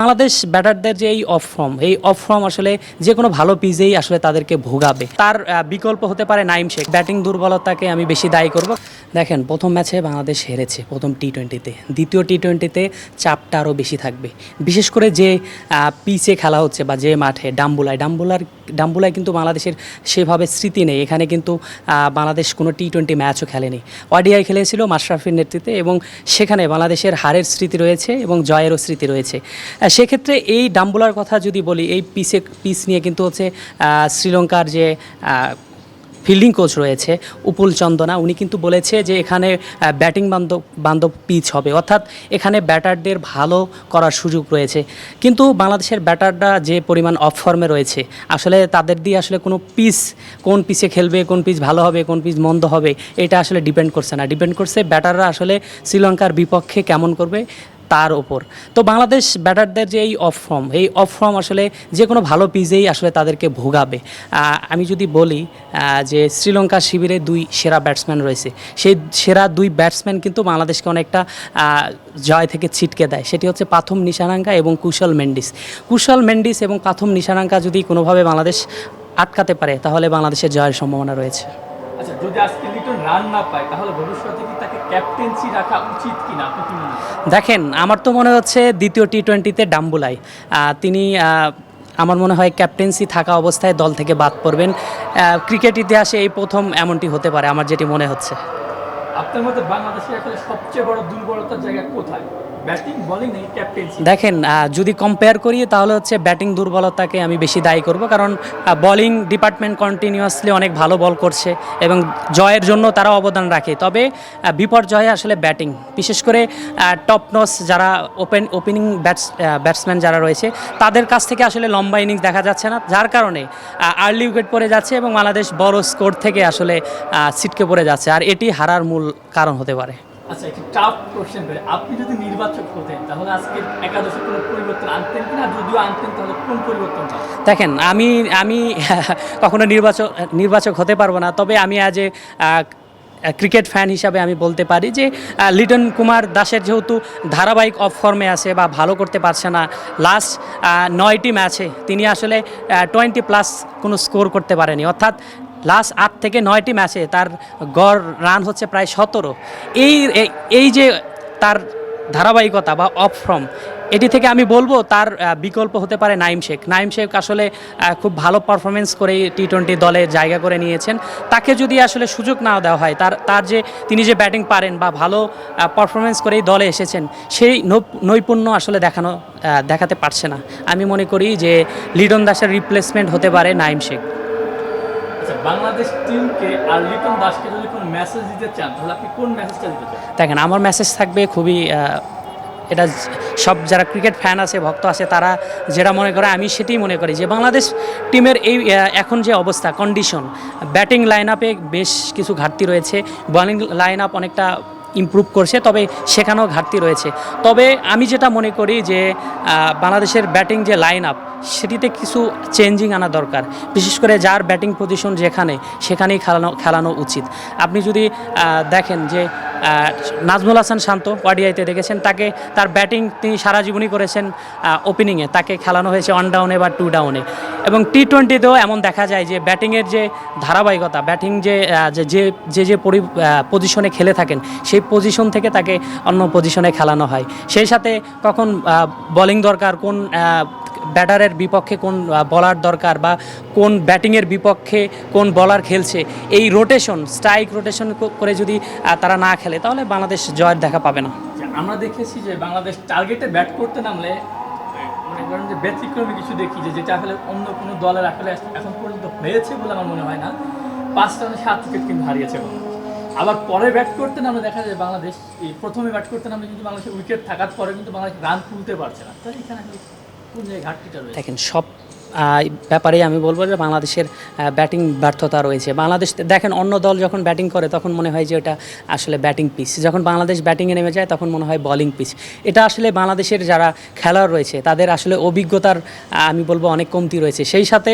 বাংলাদেশ ব্যাটারদের যে এই অফ ফর্ম আসলে যে কোনো ভালো পিচেই আসলে তাদেরকে ভোগাবে। তার বিকল্প হতে পারে নাইম শেখ। ব্যাটিং দুর্বলতাকে আমি বেশি দায়ী করব। দেখেন, প্রথম ম্যাচে বাংলাদেশ হেরেছে, প্রথম টি-20-তে। দ্বিতীয় টি-20-তে চাপটা আরও বেশি থাকবে, বিশেষ করে যে পিচে খেলা হচ্ছে বা যে মাঠে ডাম্বুলায় কিন্তু বাংলাদেশের সেভাবে স্মৃতি নেই। এখানে কিন্তু বাংলাদেশ কোনো টি-20 ম্যাচও খেলেনি। ওডিআই খেলেছিল মাশরাফির নেতৃত্বে, এবং সেখানে বাংলাদেশের হারের স্মৃতি রয়েছে এবং জয়েরও স্মৃতি রয়েছে। সেক্ষেত্রে এই ডাম্বুলার কথা যদি বলি, এই পিচ নিয়ে কিন্তু হচ্ছে শ্রীলঙ্কার যে ফিল্ডিং কোচ রয়েছে উপুল চন্দনা, উনি কিন্তু বলেছে যে এখানে ব্যাটিং বান্ধব পিচ হবে, অর্থাৎ এখানে ব্যাটারদের ভালো করার সুযোগ রয়েছে। কিন্তু বাংলাদেশের ব্যাটাররা যে পরিমাণ অফ ফর্মে রয়েছে, আসলে তাদের দিয়ে আসলে কোনো কোন পিচে খেলবে, কোন পিচ ভালো হবে, কোন পিচ মন্দ হবে, এটা আসলে ডিপেন্ড করছে না। ডিপেন্ড করছে ব্যাটাররা আসলে শ্রীলঙ্কার বিপক্ষে কেমন করবে তার ওপর। তো বাংলাদেশ ব্যাটারদের যে এই অফ ফর্ম আসলে যে কোনো ভালো পিচেই আসলে তাদেরকে ভোগাবে। আমি যদি বলি যে শ্রীলঙ্কার শিবিরে দুই সেরা ব্যাটসম্যান রয়েছে, সেই সেরা দুই ব্যাটসম্যান কিন্তু বাংলাদেশকে অনেকটা জয় থেকে ছিটকে দেয়। সেটি হচ্ছে পাথম নিশানাঙ্কা এবং কুশল মেন্ডিস এবং পাথম নিশানাঙ্কা যদি কোনোভাবে বাংলাদেশ আটকাতে পারে, তাহলে বাংলাদেশের জয়ের সম্ভাবনা রয়েছে। আচ্ছা, যদি আজকে লিটন রান না পায়, তাহলে ভবিষ্যতে কি তাকে ক্যাপ্টেন্সি রাখা উচিত কিনা আপনি কি মনে করেন? দেখেন, আমার তো মনে হচ্ছে দ্বিতীয় টি-20-তে ডাম্বুলাই তিনি আমার মনে হয় ক্যাপ্টেন্সি থাকা অবস্থায় দল থেকে বাদ পড়বেন। ক্রিকেট ইতিহাসে এই প্রথম এমনটি হতে পারে, আমার যেটি মনে হচ্ছে। আপনার মধ্যে বাংলাদেশের আসলে সবচেয়ে বড় দুর্বলতার জায়গা কোথায়? ব্যাটিং, বোলিং নাকি ক্যাপ্টেন্সি? দেখেন, যদি কম্পেয়ার করি তাহলে হচ্ছে ব্যাটিং দুর্বলতাকে আমি বেশি দায়ী করব, কারণ বোলিং ডিপার্টমেন্ট কন্টিনিউয়াসলি অনেক ভালো বল করছে এবং জয়ের জন্য তারা অবদান রাখে। তবে বিপর্যয়ে আসলে ব্যাটিং, বিশেষ করে টপ নচ যারা ওপেনিং ব্যাটসম্যান যারা রয়েছে, তাদের কাছ থেকে আসলে লম্বা ইনিংস দেখা যাচ্ছে না, যার কারণে আর্লি উইকেট পড়ে যাচ্ছে এবং বাংলাদেশ বড় স্কোর থেকে আসলে ছিটকে পড়ে যাচ্ছে, আর এটি হারার মূল কারণ হতে পারে। আচ্ছা, একটি টাফ কোশ্চেন করে, আপনি যদি নির্বাচক হতেন তাহলে আজকে একাদশে কোনো পরিবর্তন আনতেন কিনা? যদিও আনতেন তাহলে কোন পরিবর্তনটা? দেখেন, আমি কখনো নির্বাচক হতে পারবো না, তবে আমি আজ ক্রিকেট ফ্যান হিসাবে আমি বলতে পারি যে লিটন কুমার দাসের যেহেতু ধারাবাহিক অফ ফর্মে আছে বা ভালো করতে পারছে না, লাস্ট 9টি ম্যাচে তিনি আসলে 20+ কোনো স্কোর করতে পারেনি, অর্থাৎ লাস্ট 8 থেকে 9টি ম্যাচে তার গড় রান হচ্ছে প্রায় 17। এই যে তার ধারাবাহিকতা বা অফ ফর্ম, এটি থেকে আমি বলবো তার বিকল্প হতে পারে নাইম শেখ আসলে খুব ভালো পারফরমেন্স করে টি-20 দলে জায়গা করে নিয়েছেন। তাকে যদি আসলে সুযোগ না দেওয়া হয়, তার যে তিনি যে ব্যাটিং পারেন বা ভালো পারফরমেন্স করেই দলে এসেছেন, সেই নৈপুণ্য আসলে দেখাতে পারছে না। আমি মনে করি যে লিটন দাসের রিপ্লেসমেন্ট হতে পারে নাইম শেখ। আচ্ছা, বাংলাদেশ টিমকে আর লিটন দাসকে যদি কোনো মেসেজ দিতে চান, তাহলে আপনি কোন মেসেজটা দিতে চান? দেখেন, আমার মেসেজ থাকবে খুবই এটা সব যারা ক্রিকেট ফ্যান আছে, ভক্ত আছে, তারা যেটা মনে করে আমি সেটাই মনে করি যে বাংলাদেশ টিমের এই এখন যে অবস্থা, কন্ডিশন, ব্যাটিং লাইন আপে বেশ কিছু ঘাটতি রয়েছে, বোলিং লাইন আপ অনেকটা ইমপ্রুভ করছে, তবে সেখানেও ঘাটতি রয়েছে। তবে আমি যেটা মনে করি যে বাংলাদেশের ব্যাটিং যে লাইন আপ, সেটিতে কিছু চেঞ্জিং আনা দরকার, বিশেষ করে যার ব্যাটিং পজিশন সেখানেই খেলানো উচিত। আপনি যদি দেখেন যে নাজমুল হাসান শান্ত ওডিআইতে দেখেছেন, তার ব্যাটিং তিনি সারা জীবনই করেছেন ওপেনিংয়ে, তাকে খেলানো হয়েছে 1 ডাউনে বা 2 ডাউনে, এবং টি-20তেও এমন দেখা যায় যে ব্যাটিংয়ের যে ধারাবাহিকতা, ব্যাটিং যে পজিশনে খেলে থাকেন, সেই পজিশন থেকে তাকে অন্য পজিশনে খেলানো হয়। সেই সাথে কখন বোলিং দরকার, কোন ব্যাটারের বিপক্ষে কোন বলার দরকার, বা কোন ব্যাটিংয়ের বিপক্ষে কোন বলার খেলছে, এই স্ট্রাইক রোটেশন করে যদি তারা না খেলে, তাহলে বাংলাদেশ জয়ের দেখা পাবে না। আমরা দেখেছি যে বাংলাদেশ টার্গেটে ব্যাট করতে নামলে মনে করেন যে ব্যতিক্রমী কিছু দেখি, যেটা আসলে অন্য কোনো দলের আসলে এখন পর্যন্ত হয়েছে বলে আমার মনে হয় না। 5 রানে 7 উইকেট কিন্তু হারিয়েছে বাংলাদেশ। আবার পরে ব্যাট করতে নামলে দেখা যায় বাংলাদেশ প্রথমে ব্যাট করতে নামলে কিন্তু বাংলাদেশের উইকেট থাকার পরে কিন্তু বাংলাদেশ রান তুলতে পারছে না। তাহলে এখানে কোন জায়গায় ঘাটতিটা রয়েছে? দেখেন, ব্যাপারেই আমি বলবো যে বাংলাদেশের ব্যাটিং ব্যর্থতা রয়েছে। বাংলাদেশ দেখেন অন্য দল যখন ব্যাটিং করে তখন মনে হয় যে ওটা আসলে ব্যাটিং পিচ, যখন বাংলাদেশ ব্যাটিংয়ে নেমে যায় তখন মনে হয় বোলিং পিচ। এটা আসলে বাংলাদেশের যারা খেলোয়াড় রয়েছে তাদের আসলে অভিজ্ঞতার আমি বলবো অনেক কমতি রয়েছে, সেই সাথে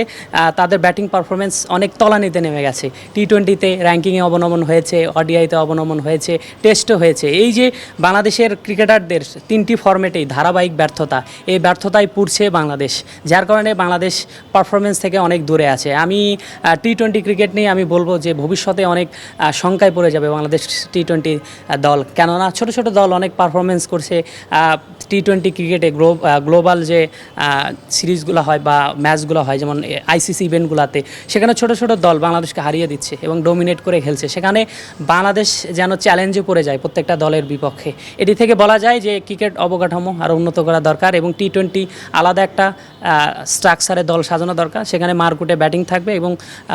তাদের ব্যাটিং পারফরমেন্স অনেক তলানিতে নেমে গেছে। টি-20তে র্যাঙ্কিংয়ে অবনমন হয়েছে, ওডিআইতে অবনমন হয়েছে, টেস্টও হয়েছে। এই যে বাংলাদেশের ক্রিকেটারদের 3টি ফরম্যাটেই ধারাবাহিক ব্যর্থতা, এই ব্যর্থতায় পুড়ছে বাংলাদেশ, যার কারণে বাংলাদেশ পারফরমেন্স থেকে অনেক দূরে আছে। আমি টি-20 ক্রিকেট নিয়ে আমি বলবো যে ভবিষ্যতে অনেক শঙ্কায় পড়ে যাবে বাংলাদেশ টি-20 দল, কেননা ছোট ছোট দল অনেক পারফরমেন্স করছে টি-20 ক্রিকেটে। গ্লোবাল যে সিরিজগুলো হয় বা ম্যাচগুলো হয় যেমন আইসিসি ইভেন্টগুলোতে, সেখানে ছোট ছোট দল বাংলাদেশকে হারিয়ে দিচ্ছে এবং ডোমিনেট করে খেলছে। সেখানে বাংলাদেশ যেন চ্যালেঞ্জে পড়ে যায় প্রত্যেকটা দলের বিপক্ষে। এটি থেকে বলা যায় যে ক্রিকেট অবকাঠামো আরও উন্নত করা দরকার এবং টি-20 আলাদা একটা স্ট্রাকচারে দল সাজানো দরকার। সেখানে মারকুটে ব্যাটিং থাকবে এবং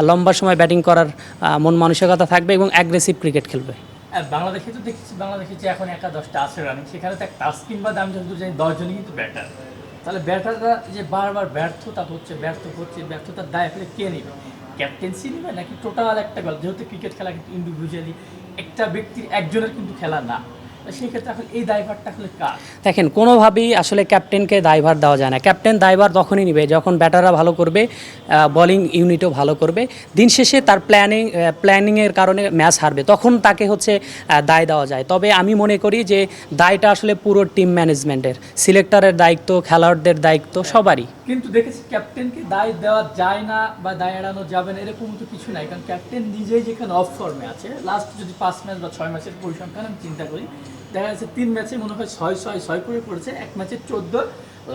লম্বা সময় ব্যাটিং করার মন মানসিকতা থাকবে এবং অ্যাগ্রেসিভ ক্রিকেট খেলবে। বাংলাদেশে তো দেখছি, বাংলাদেশে যে এখন 11-10টা আছে রানিং, সেখানে তো তাসকিন বাদে আমি যতদূর জানি 10 জনই কিন্তু ব্যাটার। তাহলে ব্যাটাররা যে বারবার ব্যর্থতা হচ্ছে, ব্যর্থতার দায় আসলে কে নেবে? ক্যাপ্টেন্সি নেবে নাকি টোটাল একটা গল্প? যেহেতু ক্রিকেট খেলা কিন্তু ইন্ডিভিজুয়ালি একটা ব্যক্তির একজনের কিন্তু খেলা না, সেই ক্ষেত্রে এখন এই দায়ভারটা আসলে কার? দেখেন কোনোভাবেই আসলে ক্যাপ্টেনকে দায়ভার দেওয়া যায় না। ক্যাপ্টেন দায়ভার তখনই নেবে যখন ব্যাটাররা ভালো করবে, বোলিং ইউনিটও ভালো করবে, দিন শেষে তার প্ল্যানিংয়ের কারণে ম্যাচ হারবে, তখন তাকে হচ্ছে দায় দেওয়া যায়। তবে আমি মনে করি যে দায়টা আসলে পুরো টিম ম্যানেজমেন্টের, সিলেক্টরের দায়িত্ব, খেলোয়াড়দের দায়িত্ব, সবারই। কিন্তু দেখেছি ক্যাপ্টেনকে দায় দেওয়া যায় না বা দায় এড়ানো যাবে না এরকম তো কিছু নাই, কারণ ক্যাপ্টেন নিজেই যেখানে অফ ফর্মে আছে, লাস্ট যদি 5 ম্যাচ বা 6 ম্যাচের পরিসংখ্যান আমি চিন্তা করি, দেখা যাচ্ছে 3 ম্যাচে মনে হয় 6 করে পড়েছে, এক ম্যাচে 14,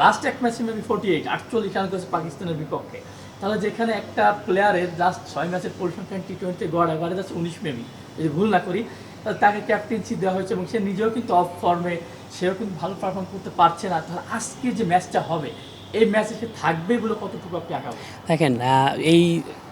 লাস্ট এক ম্যাচে মেবি 48 রান করেছে পাকিস্তানের বিপক্ষে। তাহলে যেখানে একটা প্লেয়ারের লাস্ট 6 ম্যাচের পরিসংখ্যান টি-20 গড়ে যাচ্ছে 19 মেবি, যদি ভুল না করি, তাহলে তাকে ক্যাপ্টেন্সি দেওয়া হয়েছে এবং সে নিজেও কিন্তু অফ ফর্মে, সেও কিন্তু ভালো পারফর্ম করতে পারছে না। তাহলে আজকে যে ম্যাচটা হবে, এই ম্যাচে সে থাকবে বলে কতটুকু আপনি আঁকাবো? দেখেন এই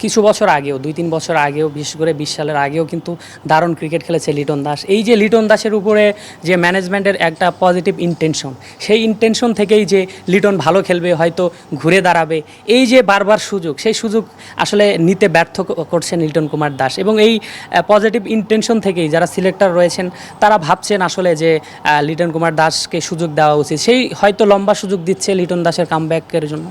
কিছু বছর আগেও, 2-3 বছর আগেও, বিশেষ করে 20 সালের আগেও কিন্তু দারুণ ক্রিকেট খেলেছে লিটন দাস। এই যে লিটন দাসের উপরে যে ম্যানেজমেন্টের একটা পজিটিভ ইন্টেনশন, সেই ইন্টেনশন থেকেই যে লিটন ভালো খেলবে, হয়তো ঘুরে দাঁড়াবে, এই যে বারবার সুযোগ, সেই সুযোগ আসলে নিতে ব্যর্থ করছেন লিটন কুমার দাস। এবং এই পজিটিভ ইন্টেনশন থেকেই যারা সিলেক্টর রয়েছেন তারা ভাবছেন আসলে যে লিটন কুমার দাসকে সুযোগ দেওয়া উচিত, সেই হয়তো লম্বা সুযোগ দিচ্ছে লিটন দাসের কামব্যাকের জন্য।